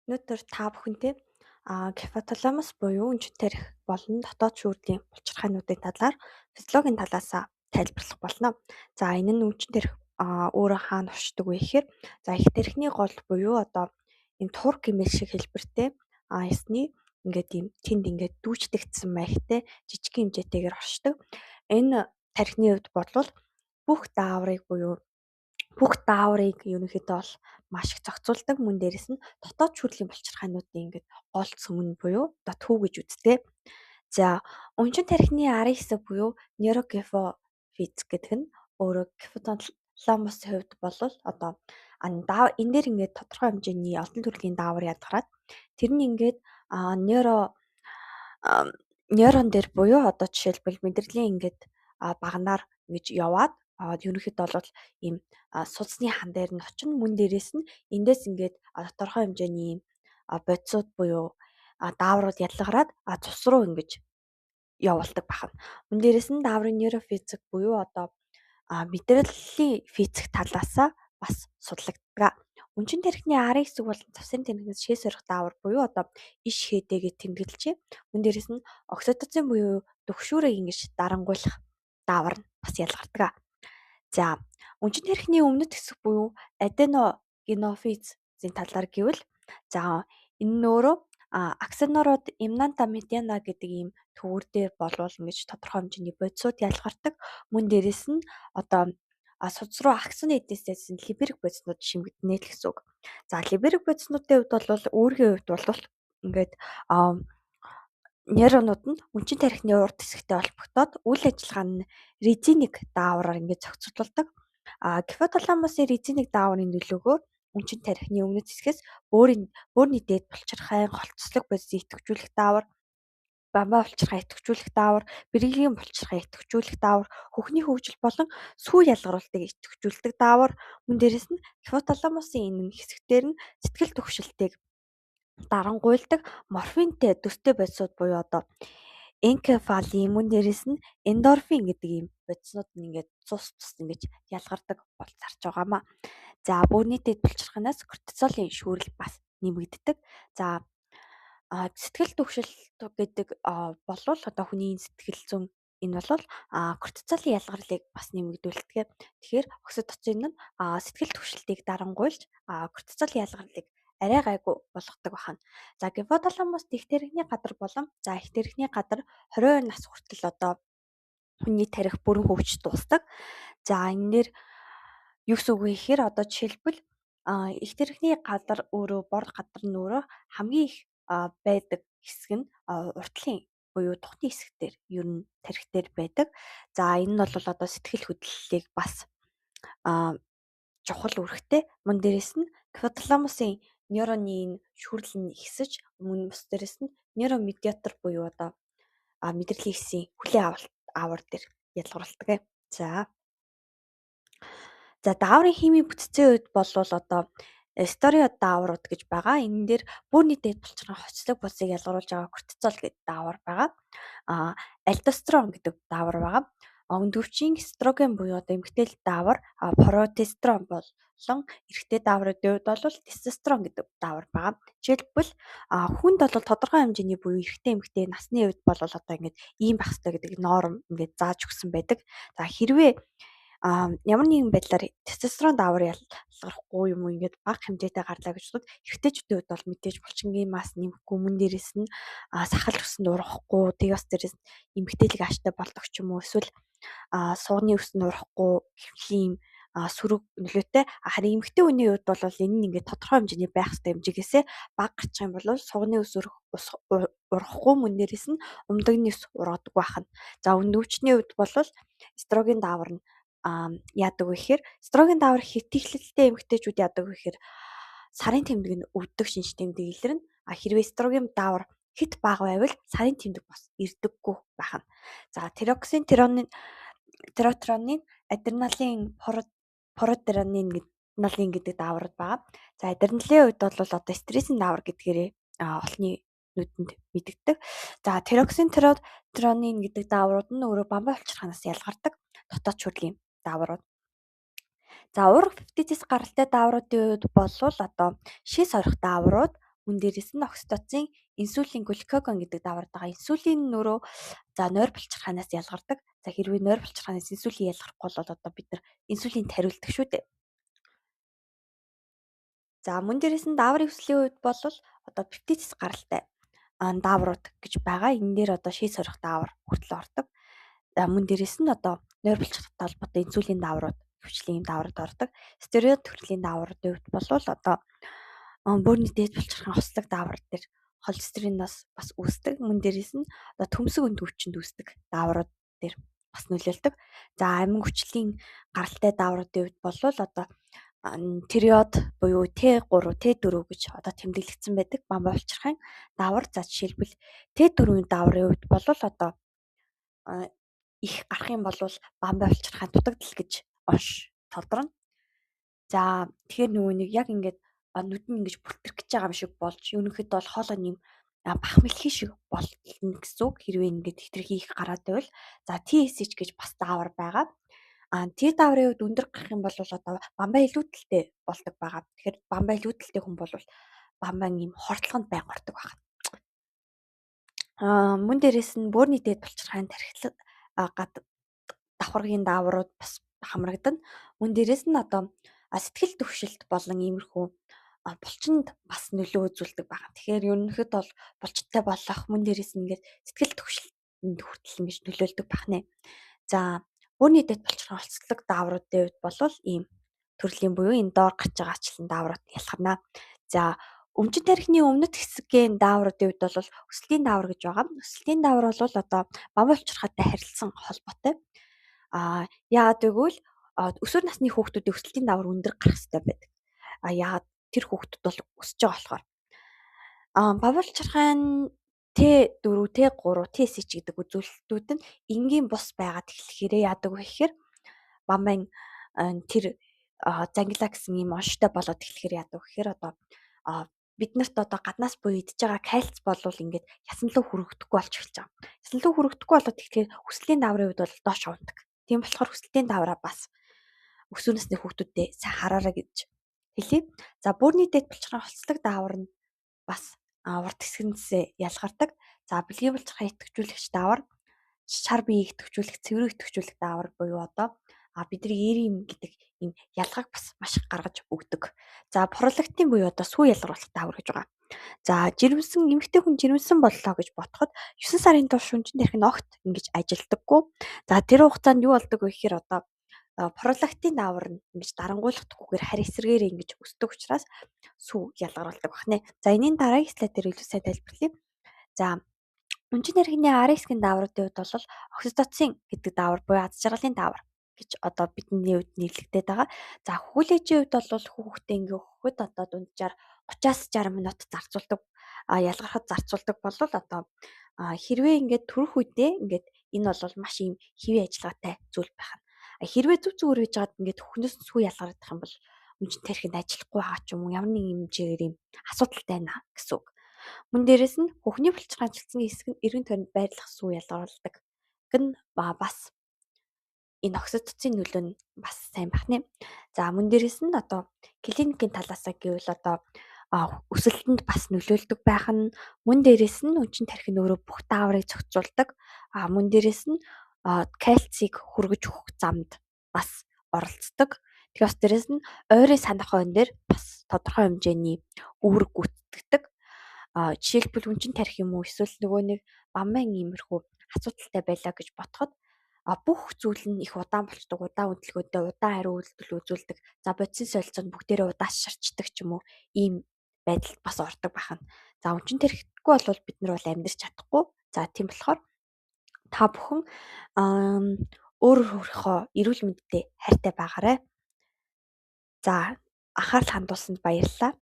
Өнөөдөр та бүхэнтэй гипоталамус буюу үнжит тарих болон дотоод шүүрдийн булчирхаануудын талаар физиологийн талаас тайлбарлах болно. За энэ нь үнжит тарих өөрөө хаана оршдог вэ гэхээр их тархины гол буюу одоо энэ тур гэмэл шиг хэлбэртэй ясны ингээд ийм тэнд ингээд дүүждэгдсэн маягтай жижиг хэмжээтэйгээр оршдог. Энэ тархины хувьд бодлол бүх дааврыг ерөнхийдөө бол маш их зохицуулдаг. Мөн дээрэс нь дотоод шүүрлийн булчирхаануудын ингээд гол цөм нь буюу одоо төв гэж үздэг. За өнчин тархины арын хэсэг буюу нейрогефофиз гэдэг нь өөрөө гипоталамусын хувьд бол одоо энэ дээр ингээд тодорхой хэмжээний олон төрлийн даавар ядгараад тэр нь ингээд нейрон дээр буюу одоо жишээлбэл мэдрэлийн ингээд багнаар ингэж яваад ерөнхийдөө бол ийм судасны хан дээр нь очино. Мөн дээрээс нь эндээс ингээд тодорхой хэмжээний бодисууд буюу дааврууд ялгараад цус руу ингэж явуулдаг байна. Мөн дээрээс нь дааврын нейрофизик буюу одоо мэдрэлийн физик талаасаа бас судлагддаг. Өнчин тархины арын хэсэг болон цавсарын тэнхимээс шээ сорих даавар буюу одоо иш хээдэгээ тэмдэглэжээ. Мөн дээрээс нь окситоцин буюу дөхшүүрийг ингэж дарангуйлах даавар нь бас ялгардаг. За өнчин тархины өмнөд хэсэг буюу аденогенофизийн талаар гэвэл энэ нь өөрөө аксонорууд имнанта медиана гэдэг ийм төвөр дээр болвол ингэж тодорхой хэмжээний бодисууд ялгардаг. Мөн дээрээс нь одоо судас руу аксон эднэсээс либерик бодиснууд шимэгдэнэ л гэсэн үг. За либерик бодиснуудын хувьд бол үүргийн хувьд бол ингээд нейронууд нь өнчин тархины урд хэсэгтэй холбогдоод үйл ажиллагаа нь резиник даавраар ингээд зохицуулдаг. Гипоталамусын резиник дааврын нөлөөгөөр өнчин тархины өмнөд хэсгээс бөөрийн дээд булчирхайн холцослог бодисыг идэвхжүүлэх даавар, бамбаа булчирхай идэвхжүүлэх даавар, бэргэлийн булчирхай идэвхжүүлэх даавар, хөхний хөгжил болон сүү ялгаруулалтыг идэвхжүүлдэг даавар. Мөн дээрэс нь гипоталамусын энэ хэсэгтэр нь сэтгэл түгшилтийг дарангуйлдаг морфинтэй төстэй бодисууд буюу одоо энкефалин мөн дээрээс нь эндорфин гэдэг ийм бодиснууд нь ингээд цус ингэж ялгардаг бол зарж байгаамаа. За бөөрийн дэд булчирханаас кортизолын шүүрэл бас нэмэгддэг. За сэтгэл түгшилт гэдэг болвол одоо хүний сэтгэл зүйн энэ бол кортизолын ялгарлыг бас нэмэгдүүлдэг. Тэгэхээр окситоцин нь сэтгэл түгшилтийг дарангуйлж кортизолын ялгарлыг арай гайгүй болгодог байна. За гипоталамус их тархины гадар болон их тархины гадар 22 нас хүртэл одоо хүний тарих бүрэн хөгжиж дуусдаг. За энэ дээр юу гэсэн үг вэ гэхээр одоо жишээлбэл их тархины гадар өөрөө бор гадар нь өөрөө хамгийн их байдаг хэсэг нь уртлын буюу тухны хэсэг дээр ер нь тарих дээр байдаг. За энэ нь бол одоо сэтгэл хөдлөлийг бас чухал үүрэгтэй. Мөн дээрээс нь гипоталамусын нейроны энэ шүүрэл нь ихсэж мөн бус дээрээс нь нейромедиатор буюу одоо мэдрэлийн хэсгийн хүлээн аваар дээр ялгаруулдаг. За дааврын химийн бүтцийн үед бол одоо стерео дааврууд гэж байгаа. Энэ дээр бөөрийн дэд булчирхай хоцлог бусыг ялгаруулж байгаа кортизол гэдэг даавар байгаа. Альдостерон гэдэг даавар байгаа. Өндөвчийн эстроген буюу одоо эмэгтэй даавар, прогестерон болон эрэгтэй дааврын хувьд бол тестостерон гэдэг даавар байгаа. Жишээлбэл хүнд бол тодорхой хэмжээний буюу эрэгтэй насны хувьд бол одоо ингээд ийм байх хэрэгтэй гэдэг норм ингээд зааж өгсөн байдаг. За хэрвээ ямар нэгэн байдлаар тестостерон даавар ялгархгүй юм уу ингээд бага хэмжээтэй гарлаа гэж бодоход эрэгтэйчүүдийн хувьд бол мэдээж булчингийн мас нэмэхгүй мөн дээрээс нь сахал өсөнд урахгүй тэг бас дээрээс эмэгтэйлэг ааштай болдог ч юм уу эсвэл суугны өсөнд урахгүй хөвлийн сөрөг нөлөөтэй. Харин эмэгтэй хүний хувьд бол энэ нь ингээд тодорхой хэмжээний байх ёстой хэмжээгээсээ бага гарчих юм бол суугны ус урахгүй мөн дээрээс нь умдагны ус ургадаг байна. За өндөвчний хувьд бол эстроген даавар нь яадаг вэ гэхээр эстроген даавар хэтгэлэлтэй эмэгтэйчүүд яадаг вэ гэхээр сарын тэмдэг нь өвддөг шинж тэмдэг илэрнэ. Хэрвээ эстроген даавар хит бага байвал сарын тэмдэг бас ирдэггүй байна. За тироксин, тиротронин, адреналин, проадреналин гэдэг дааврууд байгаа. За адреналин үед бол одоо стрессийн даавар гэдгээрээ олонний нүдэнд мэдэгдэг. За тироксин, тиротронин гэдэг дааврууд нь өөрөө бамбаа булчирхаанаас ялгардаг дотоод шүүрлийн дааврууд. За уурга пептидээс гаралтай даавруудын үед бол одоо шээ сорих дааврууд Мөн дээрээс нь окситоцин, инсулин, глюкагон гэдэг даавар байгаа. Инсулин нөрөө за нойр булчирхаанаас ялгардаг. За хэрвээ нойр булчирхаанаас инсулин ялгархгүй бол одоо бид нар инсулинд хариулдаг шүү дээ. За мөн дээрээс нь дааврын хүслийн үед бол одоо пептидс гаралтай дааврууд гэж байгаа. Энэ дээр одоо ший сорих даавар хүртэл ордог. За мөн дээрээс нь одоо нойр булчирхантай холбоотой инсулин дааврууд, хвчлийн дааврууд ордог. Стероид төрлийн даавруудын үед бол одоо бөөрийн дээд булчирхайн хослог даавар дээр холестериноос бас үүсдэг. Мөн дээрээс нь одоо төмсөг өнд өвчнөд үүсдэг дааврууд дээр бас нөлөөлдөг. За амин хүчлийн гаралтай даавруудын үед бол одоо тиреод буюу Т3, Т4 гэж одоо тэмдэглэгдсэн байдаг бамбай булчирхайн даавар. За жишээлбэл Т4-ийн дааврын үед бол одоо их гарах юм бол бамбай булчирхайн дутагдал гэж онш толдорно. За тэгэхээр нөгөө нэг яг ингээд нүд нь ингэж бүлтрэх гэж байгаа юм шиг болж ерөнхийдөө бол хоолой нэм бахмилхий шиг болно гэсэн үг. Хэрвээ ингээд хитрхи их гараад байвал за TSH гэж бас даавар байгаа. T дааврын үед өндөр гарах юм бол одоо бамбай илүүдэлтэй болдог байгаа. Тэгэхээр бамбай илүүдэлтэй хүн бол бамбай ийм хортлогонд байнга ордог байна. Мөн дээрээс нь бөөрийн дээд булчирхайн тархилал давхаргын дааврууд бас хамрагдана. Мөн дээрээс нь одоо сэтгэл төвшөлт болон иймэрхүү булчинд бас нөлөө үзүүлдэг байна. Тэгэхээр ерөнхийдөө бол булчинтай болох мөн дээрээс нь ингээд сэтгэл төвшөлтөнд хүртэл ингэж нөлөөлдөг байна. За бөөрийн дэд булчирхайн холцлог даавруудын үед бол ийм төрлийн буюу энэ доор гарч байгаа ачлан дааврууд ялгарна. За өмчин тархины өмнөд хэсгийн даавруудын үед бол өсөлтийн даавар гэж байгаа. Өсөлтийн даавар бол одоо бамбай булчирхайтай харилцсан холбоотой. Яагаад гэвэл өсвөр насны хүүхдүүдийн өсөлтийн даавар өндөр гарах хэрэгтэй байдаг. Яагаад тэр хүүхдүүд бол өсөж байгаа болохоор. Бамбай булчирхайн Т4, Т3, TSH гэдэг үзүүлэлтүүд нь энгийн бус байгаад эхлэхээр яадаг вэ гэхээр бамбайн тэр зангилаа гэсэн юм онштой болоод эхлэхээр яадаг вэ гэхээр одоо бид нарт одоо гаднаас буюу идж байгаа кальц болвол ингээд ясанлуу хүрэгдэхгүй болж эхэлж байгаа. Ясанлуу хүрэгдэхгүй болоод тэгэхээр хүслийн дааврын үед бол доош ундаг. Тийм болохоор хүслийн даавраа бас өсвөр насны хүүхдүүдэд сайн хараарай гэж хэлье. За бөөрийн дэд булчирхайн холцлог даавар нь бас урд хэсгэнээс ялгардаг. За бэлгийн булчирхай идэвхжүүлэгч даавар, шар биеийг идэвхжүүлэх, цэврийг идэвхжүүлэх даавар буюу одоо бидний эрийн гэдэг ийм ялгааг бас маш их гаргаж өгдөг. За пролагтин буюу одоо сүү ялгаруулах даавар гэж байгаа. За жирэмсэн эмэгтэй хүн жирэмсэн боллоо гэж бодоход 9 сарын турш шүнжин тархин огт ингэж ажилдаггүй. За тэр хугацаанд юу болдог вэ гэхээр одоо пролактин даавар нь ингэж дарангуйлахдаггүйгээр харь эсрэгээр ингэж өсдөг учраас сүү ялгаруулдаг байна. За энэний дараагийн слайд дээр илүү сайн тайлбарлая. За өмчин тархины арын хэсгийн даавруудын хувьд бол окситоцин гэдэг даавар буюу аз жаргалын даавар гэж одоо бидний үед нэрлэгдээд байгаа. За хөхүүлээжийн хувьд бол хүүхдээ ингээ өгөхөд одоо дунджаар 30-аас 60 минут зарцуулдаг ялгархад зарцуулдаг бол одоо хэрвээ ингээд төрөх үедээ ингээд энэ бол маш юм хэвийн ажиллагаатай зүйл байна. Хэрвээ зүг зүгээр байж байгаад ингээд хөхнөөс нь сүү ялгардаг юм бол өмчин тархинд ажиллахгүй байгаа ч юм уу ямар нэгэн хэмжээгээр юм асуудалтай байна гэсэн үг. Мөн дээрээс нь хөхний булчирхайн ажилтны хэсэг нь эргэн тойронд байрлах сүү ялгаруулдаг. Гэн бас энэ окситоцин нөлөө нь бас сайн байна. За мөн дээрээс нь одоо клиникийн талаасаа гэвэл одоо өсөлтөнд бас нөлөөлдөг байх нь мөн дээрээс нь өмчин тархин өөрөө бүх дааврыг зохицуулдаг. Мөн дээрээс нь кальцийг хүргэж өгөх замд бас оролцдог. Тэгэхээр дээрээс нь ойрын санах хойн дээр бас тодорхой хэмжээний үүрэг гүйцэтгэдэг. Жишээлбэл өмчин тарих юм уу эсвэл нөгөө нэг бамбайн иймэрхүү асуудалтай байлаа гэж бодоход бүх зүйл нь их удаан болчдөг, удаан хөдөлгөөтэй, удаан хариу үйлдэл үзүүлдэг. За бодисын солилцоонд бүгдээрээ удаас шарчдаг ч юм уу ийм байдалд бас ордог байна. За өмчин тархихгүй бол бид нар бол амьдрч чадахгүй. За тийм болохоор та бүхэн өөрийнхөө эрүүл мэндэд хайртай байгаарай. За анхаарал хандуулсанд баярлалаа.